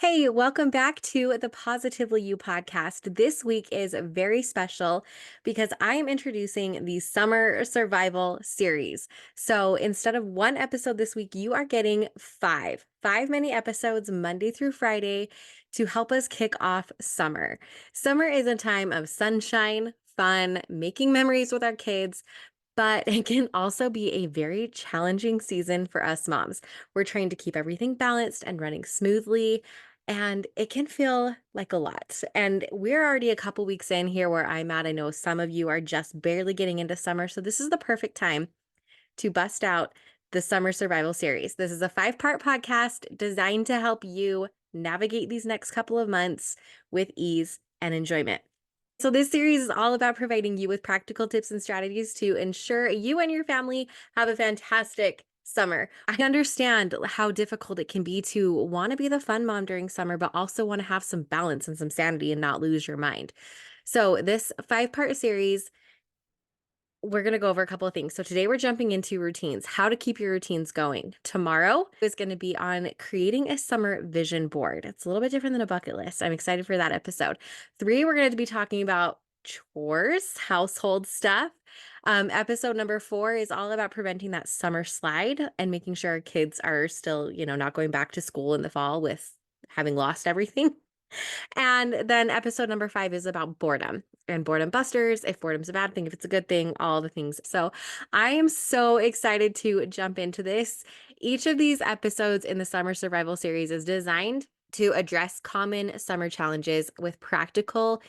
Hey, welcome back to the Positively You podcast. This week is very special because I am introducing the Summer Survival Series. So instead of one episode this week, you are getting five mini episodes Monday through Friday to help us kick off summer. Summer is a time of sunshine, fun, making memories with our kids, but it can also be a very challenging season for us moms. We're trying to keep everything balanced and running smoothly, and it can feel like a lot. And we're already a couple weeks in here where I'm at. I know some of you are just barely getting into summer. So this is the perfect time to bust out the Summer Survival Series. This is a 5-part podcast designed to help you navigate these next couple of months with ease and enjoyment. So, this series is all about providing you with practical tips and strategies to ensure you and your family have a fantastic summer. I understand how difficult it can be to want to be the fun mom during summer, but also want to have some balance and some sanity and not lose your mind. So, this 5-part series, we're going to go over a couple of things. So today we're jumping into routines, how to keep your routines going. Tomorrow is going to be on creating a summer vision board. It's a little bit different than a bucket list. I'm excited for that episode. 3, we're going to be talking about chores, household stuff. Episode number 4 is all about preventing that summer slide and making sure our kids are still, not going back to school in the fall with having lost everything. And then episode number 5 is about boredom and boredom busters, if boredom's a bad thing, if it's a good thing, all the things. So I am so excited to jump into this. Each of these episodes in the Summer Survival Series is designed to address common summer challenges with practical,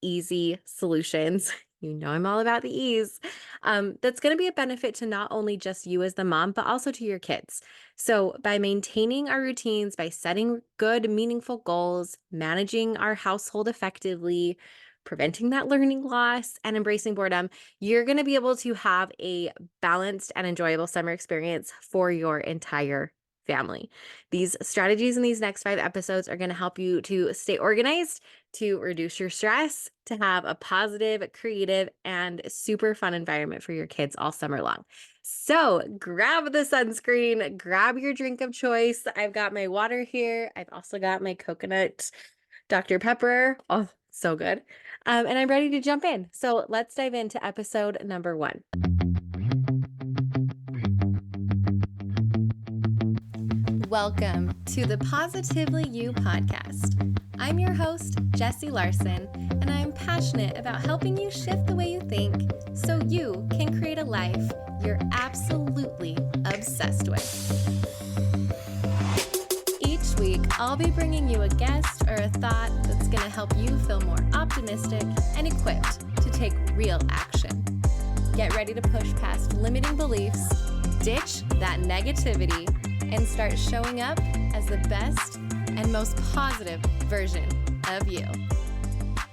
easy solutions. You know, I'm all about the ease. That's going to be a benefit to not only just you as the mom, but also to your kids. So, by maintaining our routines, by setting good, meaningful goals, managing our household effectively, preventing that learning loss, and embracing boredom, you're going to be able to have a balanced and enjoyable summer experience for your entire family. These strategies in these next 5 episodes are going to help you to stay organized, to reduce your stress, to have a positive, creative, and super fun environment for your kids all summer long. So grab the sunscreen, grab your drink of choice. I've got my water here. I've also got my coconut Dr. Pepper. Oh, so good. And I'm ready to jump in. So let's dive into episode number 1. Welcome to the Positively You podcast. I'm your host, Jessie Larson, and I'm passionate about helping you shift the way you think so you can create a life you're absolutely obsessed with. Each week, I'll be bringing you a guest or a thought that's going to help you feel more optimistic and equipped to take real action. Get ready to push past limiting beliefs, ditch that negativity, and start showing up as the best and most positive version of you.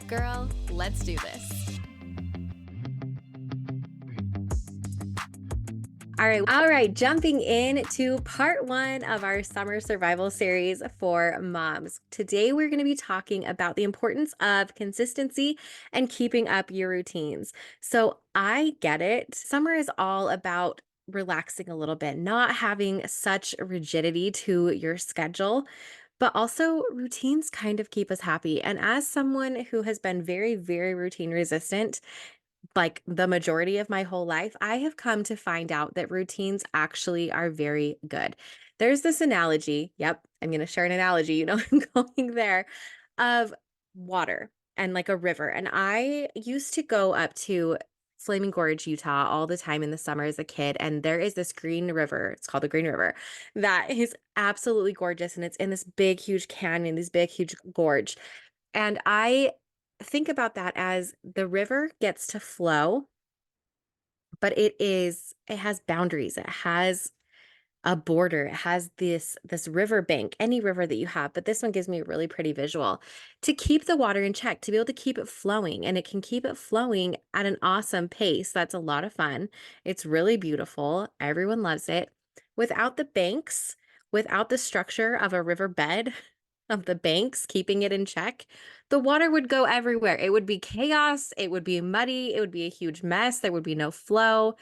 Girl, let's do this. All right, jumping into part 1 of our summer survival series for moms. Today, we're going to be talking about the importance of consistency and keeping up your routines. So I get it. Summer is all about relaxing a little bit, not having such rigidity to your schedule, but also routines kind of keep us happy. And as someone who has been very, very routine resistant, like the majority of my whole life, I have come to find out that routines actually are very good. There's this analogy. Yep, I'm going to share an analogy. You know, I'm going there of water and like a river. And I used to go up to Flaming Gorge, Utah all the time in the summer as a kid. And there is this green river. It's called the Green River that is absolutely gorgeous. And it's in this big, huge canyon, this big, huge gorge. And I think about that as the river gets to flow, but it has boundaries. It has a border. It has this river bank, any river that you have, but this one gives me a really pretty visual to keep the water in check, to be able to keep it flowing, and it can keep it flowing at an awesome pace. That's a lot of fun. It's really beautiful. Everyone loves it. Without the banks, without the structure of a riverbed, of the banks keeping it in check, the water would go everywhere. It would be chaos. It would be muddy. It would be a huge mess. There would be no flow.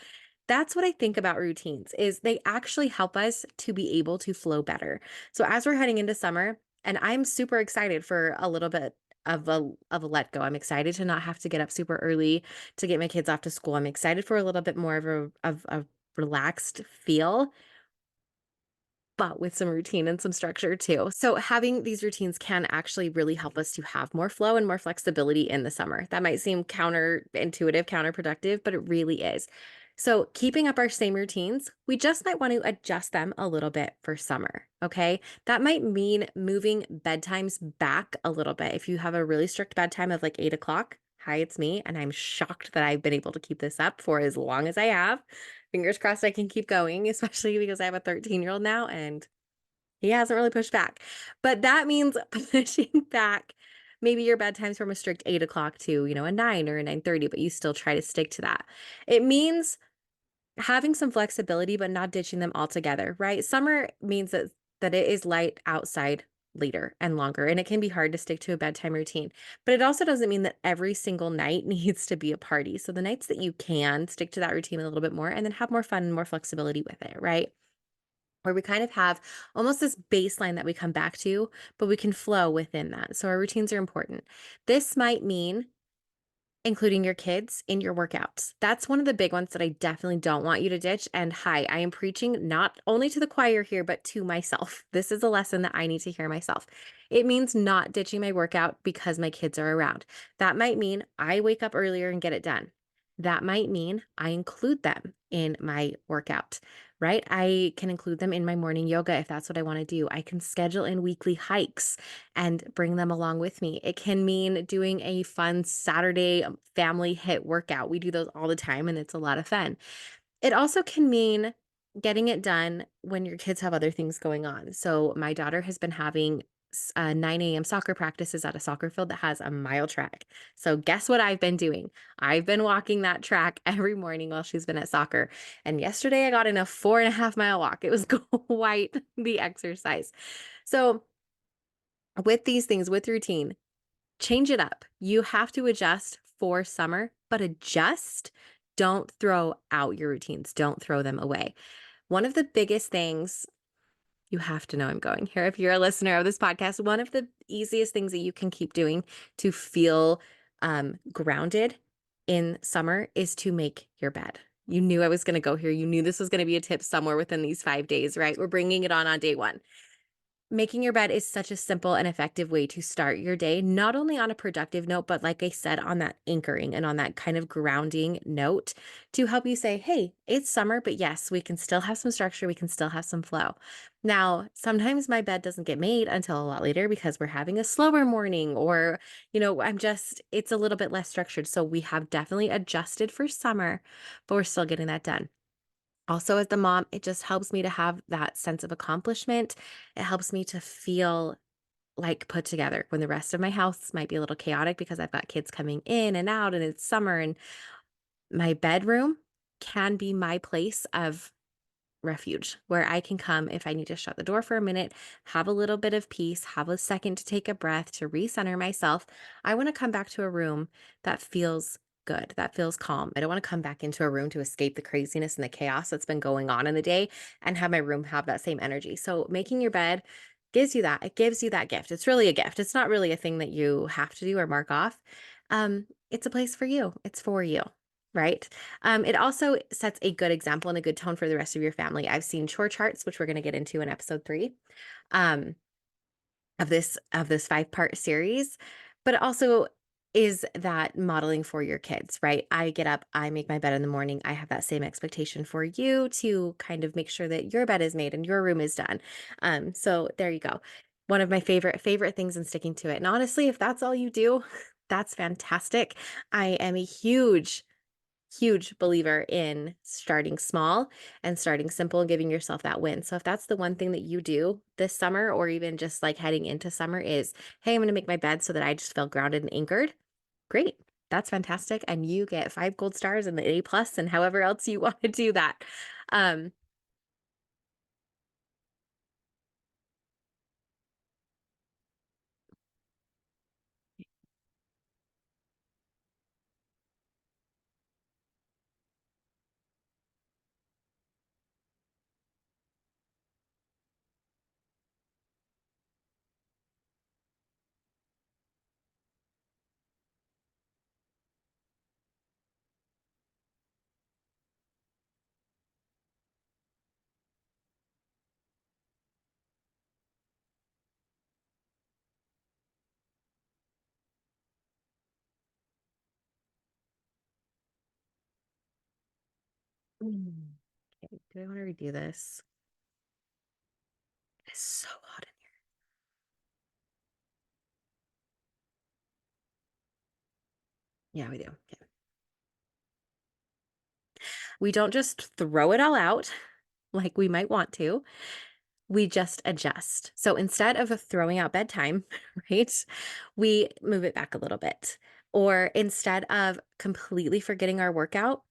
That's what I think about routines is they actually help us to be able to flow better. So as we're heading into summer, And I'm super excited for a little bit of a let go. I'm excited to not have to get up super early to get my kids off to school. I'm excited for a little bit more of a relaxed feel, but with some routine and some structure too. So having these routines can actually really help us to have more flow and more flexibility in the summer. That might seem counterintuitive, counterproductive, but it really is. So keeping up our same routines, we just might want to adjust them a little bit for summer. Okay. That might mean moving bedtimes back a little bit. If you have a really strict bedtime of like 8 o'clock, hi, it's me. And I'm shocked that I've been able to keep this up for as long as I have. Fingers crossed I can keep going, especially because I have a 13-year-old now and he hasn't really pushed back. But that means pushing back maybe your bedtimes from a strict 8 o'clock to, a 9 or a 9:30, but you still try to stick to that. It means having some flexibility, but not ditching them altogether, right? Summer means that it is light outside later and longer, and it can be hard to stick to a bedtime routine. But it also doesn't mean that every single night needs to be a party. So the nights that you can stick to that routine a little bit more and then have more fun and more flexibility with it, right? Where we kind of have almost this baseline that we come back to, but we can flow within that. So our routines are important. This might mean including your kids in your workouts. That's one of the big ones that I definitely don't want you to ditch. And hi, I am preaching not only to the choir here, but to myself. This is a lesson that I need to hear myself. It means not ditching my workout because my kids are around. That might mean I wake up earlier and get it done. That might mean I include them in my workout, right? I can include them in my morning yoga if that's what I want to do. I can schedule in weekly hikes and bring them along with me. It can mean doing a fun Saturday family hit workout. We do those all the time and it's a lot of fun. It also can mean getting it done when your kids have other things going on. So my daughter has been having 9 a.m. soccer practices at a soccer field that has a mile track. So guess what I've been doing? I've been walking that track every morning while she's been at soccer. And yesterday I got in a 4.5 mile walk. It was quite the exercise. So with these things, with routine, change it up. You have to adjust for summer, but adjust. Don't throw out your routines. Don't throw them away. One of the biggest things you have to know I'm going here. If you're a listener of this podcast, one of the easiest things that you can keep doing to feel grounded in summer is to make your bed. You knew I was going to go here. You knew this was going to be a tip somewhere within these 5 days, right? We're bringing it on day one. Making your bed is such a simple and effective way to start your day, not only on a productive note, but like I said, on that anchoring and on that kind of grounding note to help you say, hey, it's summer, but yes, we can still have some structure. We can still have some flow. Now, sometimes my bed doesn't get made until a lot later because we're having a slower morning or, it's a little bit less structured. So we have definitely adjusted for summer, but we're still getting that done. Also, as the mom, it just helps me to have that sense of accomplishment. It helps me to feel like put together when the rest of my house might be a little chaotic because I've got kids coming in and out and it's summer and my bedroom can be my place of refuge where I can come if I need to shut the door for a minute, have a little bit of peace, have a second to take a breath, to recenter myself. I want to come back to a room that feels good, that feels calm. I don't want to come back into a room to escape the craziness and the chaos that's been going on in the day and have my room have that same energy. So making your bed gives you that. It gives you that gift. It's really a gift. It's not really a thing that you have to do or mark off. It's a place for you. It's for you. Right. It also sets a good example and a good tone for the rest of your family. I've seen chore charts, which we're going to get into in episode 3 um, of this 5-part series, but it also is that modeling for your kids, right? I get up, I make my bed in the morning. I have that same expectation for you to kind of make sure that your bed is made and your room is done. So there you go. One of my favorite things and sticking to it. And honestly, if that's all you do, that's fantastic. I am a huge believer in starting small and starting simple and giving yourself that win. So if that's the one thing that you do this summer or even just like heading into summer is, hey, I'm going to make my bed so that I just feel grounded and anchored. Great. That's fantastic. And you get 5 gold stars and the A plus and however else you want to do that. Um, Okay, do I want to redo this? It's so hot in here. Yeah, we do. Okay. We don't just throw it all out like we might want to. We just adjust. So instead of throwing out bedtime, right, we move it back a little bit. Or instead of completely forgetting our workout,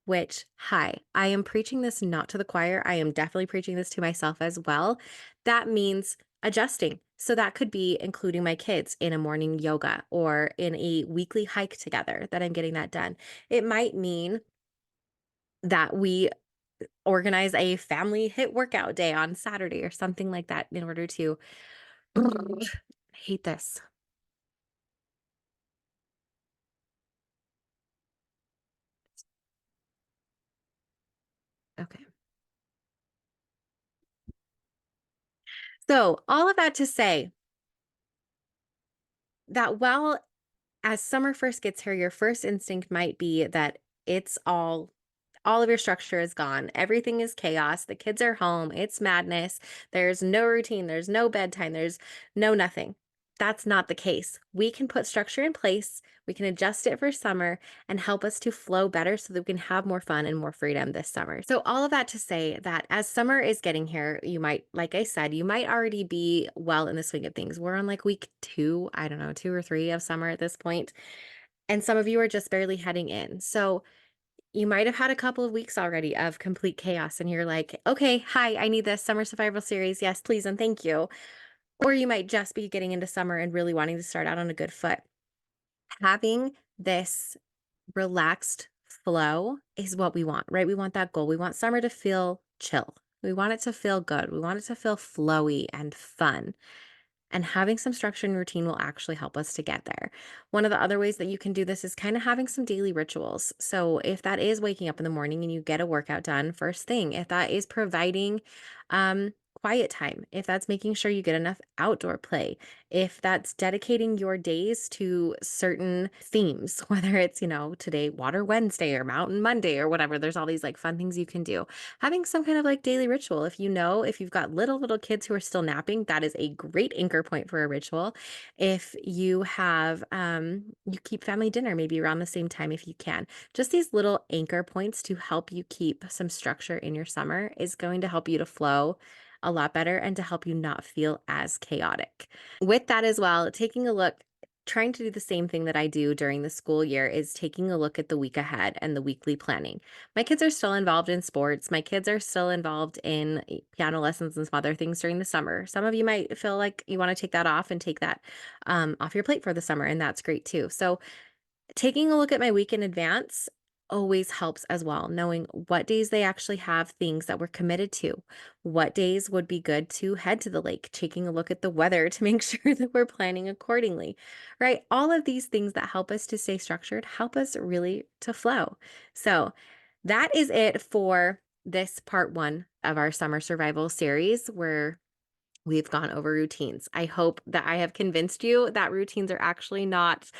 which, hi, I am preaching this not to the choir. I am definitely preaching this to myself as well. That means adjusting. So that could be including my kids in a morning yoga or in a weekly hike together, that I'm getting that done. It might mean that we organize a family hit workout day on Saturday or something like that in order to I hate this. Okay. So, all of that to say that while as summer first gets here, your first instinct might be that it's all of your structure is gone. Everything is chaos. The kids are home. It's madness. There's no routine. There's no bedtime. There's no nothing. That's not the case. We can put structure in place. We can adjust it for summer and help us to flow better so that we can have more fun and more freedom this summer. So, all of that to say that as summer is getting here, you might, like I said, you might already be well in the swing of things. We're on like week 2, I don't know, 2 or 3 of summer at this point, and some of you are just barely heading in. So, you might have had a couple of weeks already of complete chaos, and you're like, okay, hi, I need this summer survival series. Yes, please, and thank you. Or you might just be getting into summer and really wanting to start out on a good foot. Having this relaxed flow is what we want, right? We want that goal. We want summer to feel chill. We want it to feel good. We want it to feel flowy and fun. And having some structure and routine will actually help us to get there. One of the other ways that you can do this is kind of having some daily rituals. So, if that is waking up in the morning and you get a workout done first thing, if that is providing quiet time, if that's making sure you get enough outdoor play, if that's dedicating your days to certain themes, whether it's, today Water Wednesday or Mountain Monday or whatever, there's all these like fun things you can do. Having some kind of like daily ritual. If you've got little kids who are still napping, that is a great anchor point for a ritual. If you have, you keep family dinner maybe around the same time if you can. Just these little anchor points to help you keep some structure in your summer is going to help you to flow a lot better and to help you not feel as chaotic. With that as well, taking a look, trying to do the same thing that I do during the school year is taking a look at the week ahead and the weekly planning. My kids are still involved in sports. My kids are still involved in piano lessons and some other things during the summer. Some of you might feel like you want to take that off and take that off your plate for the summer, and that's great too. So, taking a look at my week in advance always helps as well, knowing what days they actually have things that we're committed to, what days would be good to head to the lake, taking a look at the weather to make sure that we're planning accordingly, right? All of these things that help us to stay structured help us really to flow. So that is it for this part 1 of our summer survival series, where we've gone over routines. I hope that I have convinced you that routines are actually not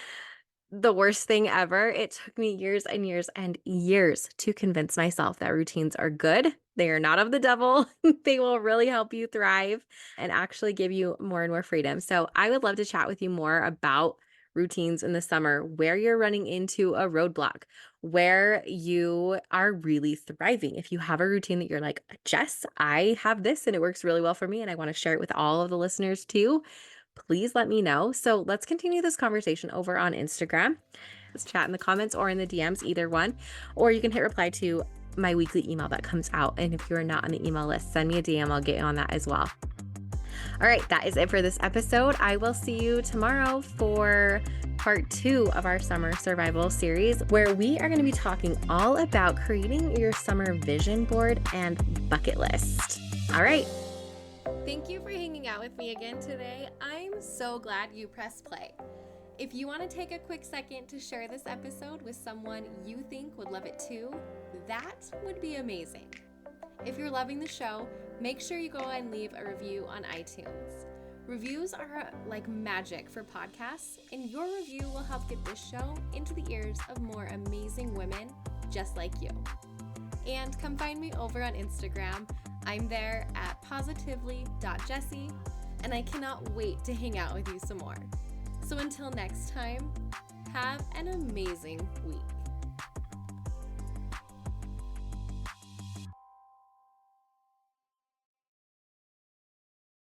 the worst thing ever. It took me years and years and years to convince myself that routines are good. They are not of the devil. They will really help you thrive and actually give you more and more freedom. So, I would love to chat with you more about routines in the summer, where you're running into a roadblock, where you are really thriving. If you have a routine that you're like, Jess, I have this and it works really well for me, and I want to share it with all of the listeners too, please let me know. So let's continue this conversation over on Instagram. Let's chat in the comments or in the DMs, either one. Or you can hit reply to my weekly email that comes out. And if you're not on the email list, send me a DM. I'll get you on that as well. All right, that is it for this episode. I will see you tomorrow for part 2 of our summer survival series, where we are going to be talking all about creating your summer vision board and bucket list. All right. Thank you for hanging out with me again today. I'm so glad you pressed play. If you want to take a quick second to share this episode with someone you think would love it too, that would be amazing. If you're loving the show, make sure you go and leave a review on iTunes. Reviews are like magic for podcasts, and your review will help get this show into the ears of more amazing women just like you. And come find me over on Instagram. I'm there at positively.jessie, and I cannot wait to hang out with you some more. So until next time, have an amazing week.